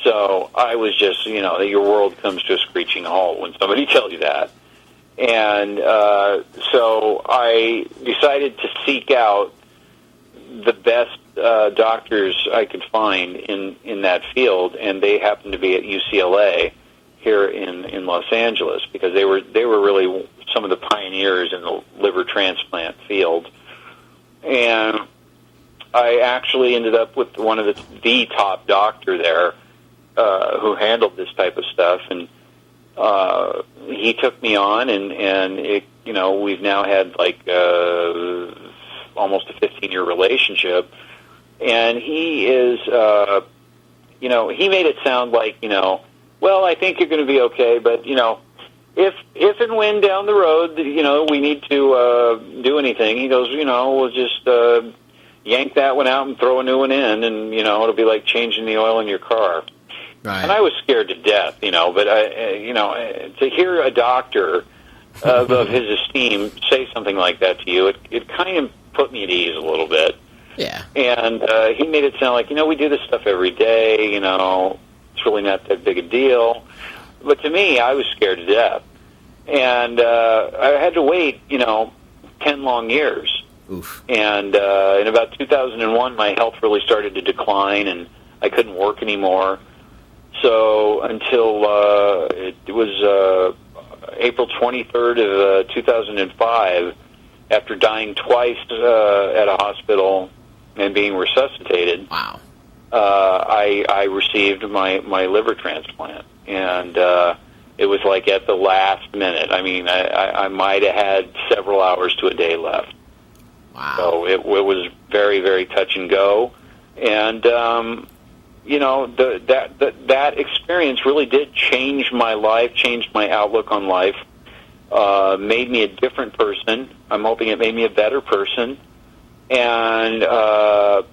So I was just, your world comes to a screeching halt when somebody tells you that. And so I decided to seek out the best doctors I could find in that field, and they happened to be at UCLA here in Los Angeles, because they were really some of the pioneers in the liver transplant field. And I actually ended up with one of the top doctor there who handled this type of stuff, and he took me on, and it, we've now had like almost a 15-year relationship, and he is, he made it sound like, well, I think you're going to be okay, but if and when down the road, we need to do anything, he goes, we'll just yank that one out and throw a new one in, and it'll be like changing the oil in your car. Right. And I was scared to death, but to hear a doctor of his esteem say something like that to you, it kind of put me at ease a little bit. Yeah. And he made it sound like, we do this stuff every day, it's really not that big a deal. But to me, I was scared to death. And I had to wait, 10 long years. Oof. And in about 2001, my health really started to decline, and I couldn't work anymore. So until it was April 23rd of 2005, after dying twice at a hospital and being resuscitated, wow, I received my liver transplant. And it was like at the last minute. I mean, I might have had several hours to a day left. Wow. So it was very, very touch and go. And that experience really did change my life, changed my outlook on life, made me a different person. I'm hoping it made me a better person, and I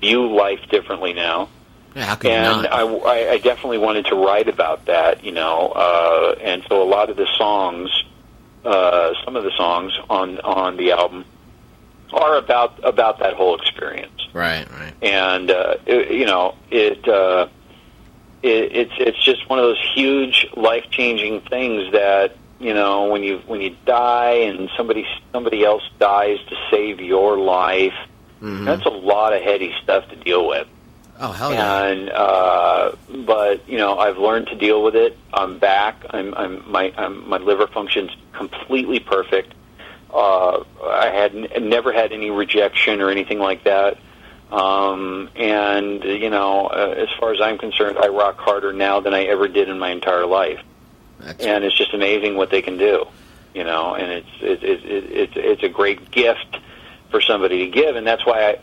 view life differently now. Yeah, how can you not? I definitely wanted to write about that, and so a lot of the songs, some of the songs on the album are about that whole experience. Right. And it's just one of those huge life-changing things that when you die and somebody else dies to save your life, mm-hmm. That's a lot of heady stuff to deal with. Oh, hell yeah! And but I've learned to deal with it. I'm back. My liver functions completely perfect. I had never had any rejection or anything like that. As far as I'm concerned, I rock harder now than I ever did in my entire life. And it's just amazing what they can do, and it's a great gift for somebody to give. And that's why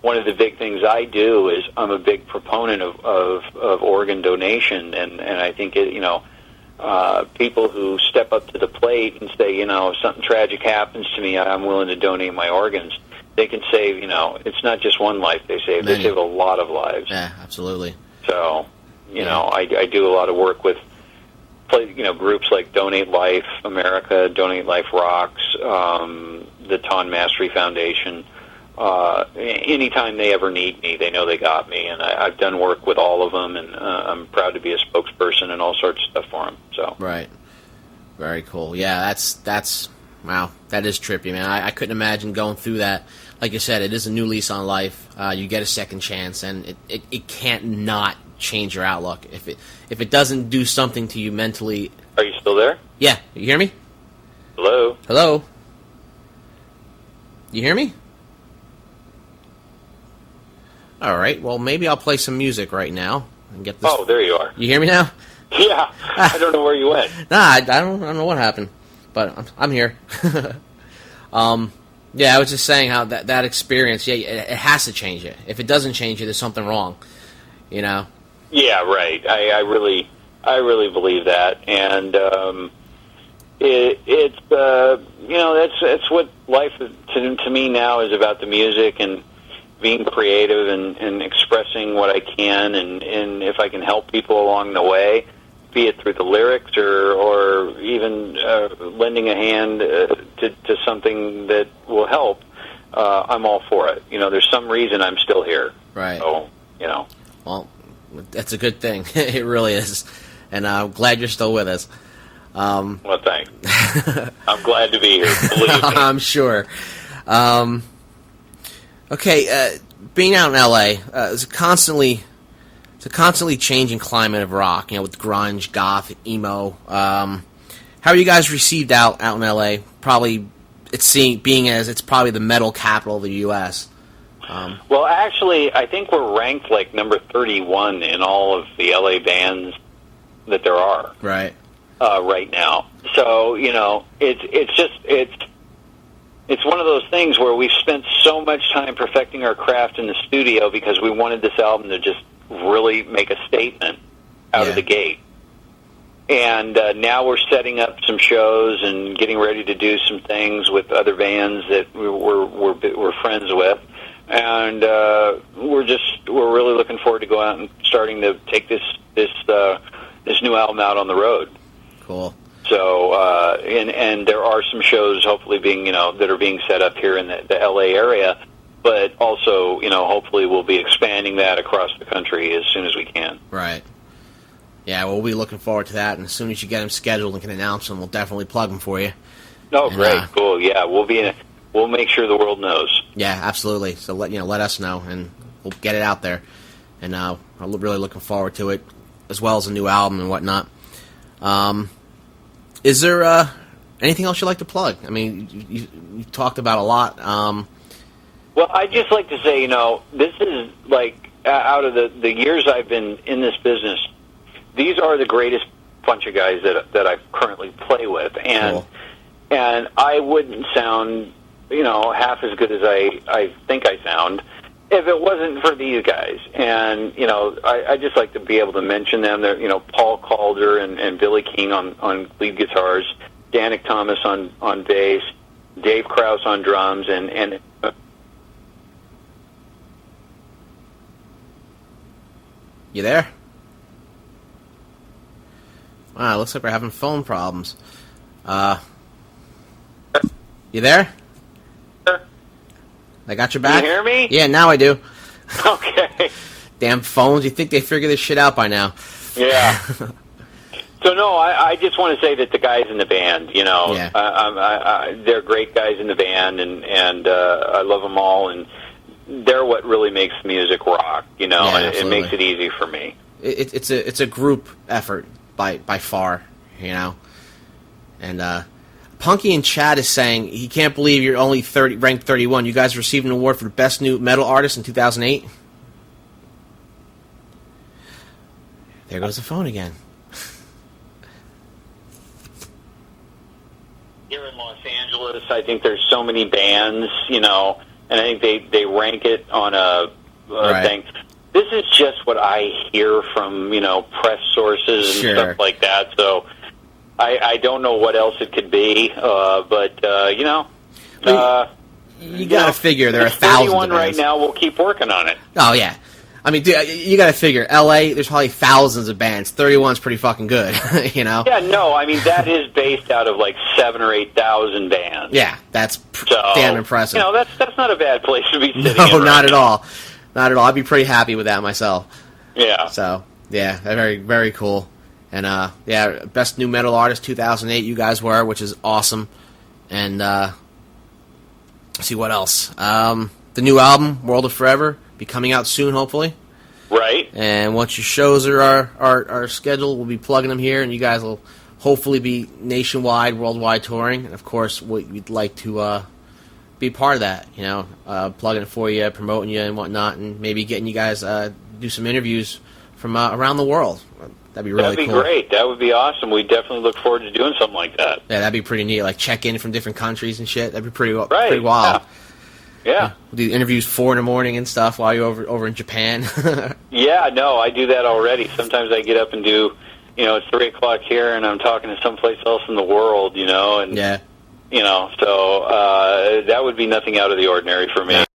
one of the big things I do is I'm a big proponent of organ donation, and I think people who step up to the plate and say, if something tragic happens to me, I'm willing to donate my organs. They can save, it's not just one life they save. They save a lot of lives. Yeah, absolutely. So, I do a lot of work with, groups like Donate Life America, Donate Life Rocks, the Ton Mastery Foundation. Anytime they ever need me, they know they got me. And I've done work with all of them, and I'm proud to be a spokesperson and all sorts of stuff for them. So. Right. Very cool. Yeah, that's wow, that is trippy, man. I couldn't imagine going through that. Like you said, it is a new lease on life. You get a second chance, and it can't not change your outlook. If it doesn't do something to you mentally. Are you still there? Yeah, you hear me? Hello? Hello? You hear me? All right, well, maybe I'll play some music right now and get this. Oh, there you are. You hear me now? Yeah, I don't know where you went. Nah, I don't know what happened, but I'm here. Yeah, I was just saying how that experience, it has to change you. If it doesn't change you, there's something wrong, Yeah, right. I really believe that, and that's what life to me now is about, the music and being creative and expressing what I can, and if I can help people along the way, be it through the lyrics or even lending a hand to something that will help, I'm all for it. There's some reason I'm still here. Right. So, Well, that's a good thing. It really is. And I'm glad you're still with us. Well, thanks. I'm glad to be here. Believe me. I'm sure. Okay, being out in LA, it's a constantly changing climate of rock. With grunge, goth, emo. How are you guys received out in LA? Probably it's probably the metal capital of the U.S. Well, actually, I think we're ranked like number 31 in all of the LA bands that there are. Right. Right now. So, it's one of those things where we've spent so much time perfecting our craft in the studio because we wanted this album to just really make a statement out of the gate. And now we're setting up some shows and getting ready to do some things with other bands that we're friends with. And we're really looking forward to go out and starting to take this new album out on the road. Cool. So, and there are some shows hopefully being, that are being set up here in the LA area, but also, hopefully we'll be expanding that across the country as soon as we can. Right. Yeah, we'll be looking forward to that, and as soon as you get them scheduled and can announce them, we'll definitely plug them for you. Oh, great, cool. Yeah, we'll make sure the world knows. Yeah, absolutely. So let us know, and we'll get it out there. And I'm really looking forward to it, as well as a new album and whatnot. Is there anything else you'd like to plug? I mean, you talked about a lot. Well, I'd just like to say, this is like, out of the years I've been in this business, these are the greatest bunch of guys that I currently play with. And cool. And I wouldn't sound, half as good as I think I sound if it wasn't for these guys. And, I just like to be able to mention them. They're, Paul Calder and Billy King on lead guitars, Danik Thomas on bass, Dave Krause on drums, and you there? Wow, looks like we're having phone problems. You there? I got your back? Can you hear me? Yeah, now I do. Okay. Damn phones. You think they figure this shit out by now. Yeah. So, no, I just want to say that the guys in the band, they're great guys in the band, and I love them all, and they're what really makes music rock, and it makes it easy for me. It's a group effort by far, and Punky in chat is saying he can't believe you're only ranked 31. You guys received an award for Best New Metal Artist in 2008. There goes the phone again. Here in Los Angeles, I think there's so many bands, and I think they rank it on a thing. This is just what I hear from, press sources and stuff like that, so I don't know what else it could be, but, you gotta figure there are thousands of bands. Right now, we'll keep working on it. Oh, yeah. I mean, dude, you gotta figure, LA, there's probably thousands of bands. 31's pretty fucking good, Yeah, no, I mean, that is based out of like 7,000 or 8,000 bands. Yeah, that's damn impressive. That's not a bad place to be sitting No, in not at all. Not at all. I'd be pretty happy with that myself. Yeah. So, yeah, very, very cool. And, Best New Metal Artist 2008 you guys were, which is awesome. And, let's see what else. The new album, World of Forever, be coming out soon, hopefully. Right. And once your shows are scheduled, we'll be plugging them here, and you guys will hopefully be nationwide, worldwide touring. And, of course, we'd like to be part of that, plugging it for you, promoting you and whatnot, and maybe getting you guys do some interviews from around the world. That'd be really cool. That'd be great. That would be awesome. We definitely look forward to doing something like that. Yeah, that'd be pretty neat. Like check in from different countries and shit. That'd be pretty wild. Yeah. We'll do interviews 4 a.m. and stuff while you're over in Japan. Yeah, no, I do that already. Sometimes I get up and do, it's 3 o'clock here and I'm talking to someplace else in the world, and yeah. so that would be nothing out of the ordinary for me.